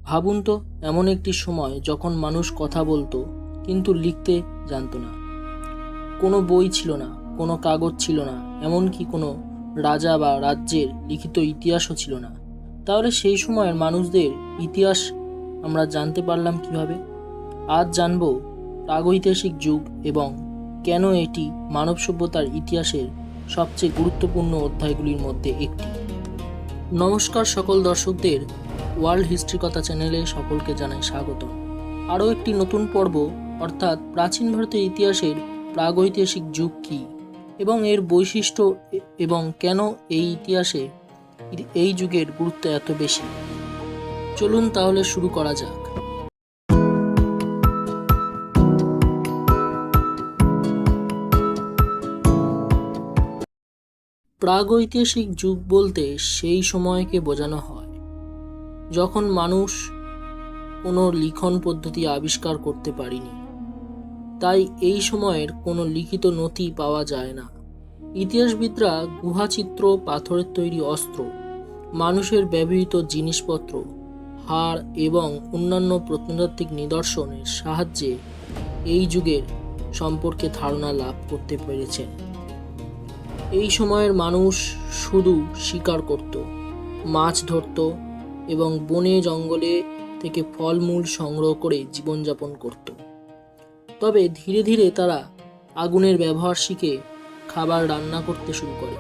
ভাবুন তো, এমন একটি সময় যখন মানুষ কথা বলতো কিন্তু লিখতে জানতো না। কোনো বই ছিল না, কোনো কাগজ ছিল না, এমনকি কোনো রাজা বা রাজ্যের লিখিত ইতিহাসও ছিল না। তাহলে সেই সময়ের মানুষদের ইতিহাস আমরা জানতে পারলাম কিভাবে? আজ জানব প্রাগৈতিহাসিক যুগ এবং কেন এটি মানব সভ্যতার ইতিহাসের সবচেয়ে গুরুত্বপূর্ণ অধ্যায়গুলির মধ্যে একটি। নমস্কার সকল দর্শকদের, ওয়ার্ল্ড হিস্ট্রি কথা চ্যানেলে সকলকে জানাই স্বাগত। আরও একটি নতুন পর্ব, অর্থাৎ প্রাচীন ভারতের ইতিহাসের প্রাগৈতিহাসিক যুগ কী এবং এর বৈশিষ্ট্য এবং কেন এই ইতিহাসে এই যুগের গুরুত্ব এত বেশি। চলুন তাহলে শুরু করা যাক। প্রাগৈতিহাসিক যুগ বলতে সেই সময়কে বোঝানো হয় যখন মানুষ কোনো লিখন পদ্ধতি আবিষ্কার করতে পারেনি, তাই এই সময়ের কোনো লিখিত নথি পাওয়া যায় না। ইতিহাসবিদরা গুহাচিত্র, পাথরের তৈরি অস্ত্র, মানুষের ব্যবহৃত জিনিসপত্র, হাড় এবং অন্যান্য প্রত্নতাত্ত্বিক নিদর্শনের সাহায্যে এই যুগের সম্পর্কে ধারণা লাভ করতে পেরেছেন। এই সময়ের মানুষ শুধু শিকার করত, মাছ ধরত এবং বনে জঙ্গলে থেকে ফলমূল সংগ্রহ করে জীবনযাপন করত। তবে ধীরে ধীরে তারা আগুনের ব্যবহার শিখে খাবার রান্না করতে শুরু করে।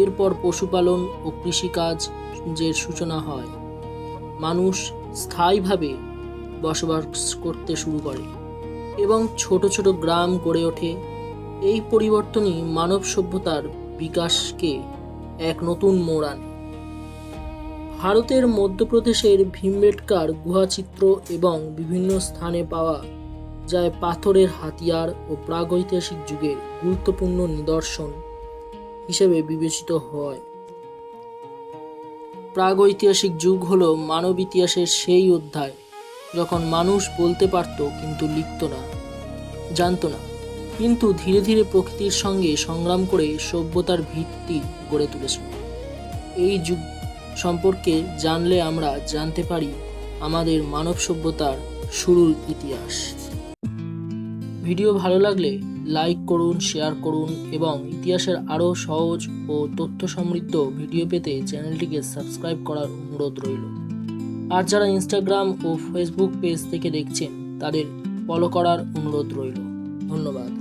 এরপর পশুপালন ও কৃষিকাজের সূচনা হয়। মানুষ স্থায়ীভাবে বসবাস করতে শুরু করে এবং ছোট ছোট গ্রাম গড়ে ওঠে। এই পরিবর্তনই মানব সভ্যতার বিকাশকে এক নতুন মোড় আনে। ভারতের মধ্যপ্রদেশের ভীমবেটকার গুহাচিত্র এবং বিভিন্ন স্থানে পাওয়া যায় পাথরের হাতিয়ার ও প্রাগৈতিহাসিক যুগের গুরুত্বপূর্ণ নিদর্শন হিসেবে বিবেচিত হয়। প্রাগৈতিহাসিক যুগ হলো মানব ইতিহাসের সেই অধ্যায় যখন মানুষ বলতে পারত কিন্তু লিখত না, জানতো না, কিন্তু ধীরে ধীরে প্রকৃতির সঙ্গে সংগ্রাম করে সভ্যতার ভিত্তি গড়ে তুলেছিল। এই যুগ সম্পর্কে জানলে আমরা জানতে পারি আমাদের মানব সভ্যতার শুরুর ইতিহাস। ভিডিও ভালো লাগলে লাইক করুন, শেয়ার করুন এবং ইতিহাসের আরও সহজ ও তথ্য সমৃদ্ধ ভিডিও পেতে চ্যানেলটিকে সাবস্ক্রাইব করার অনুরোধ রইল। আর যারা ইনস্টাগ্রাম ও ফেসবুক পেজ থেকে দেখছেন তাদের ফলো করার অনুরোধ রইল। ধন্যবাদ।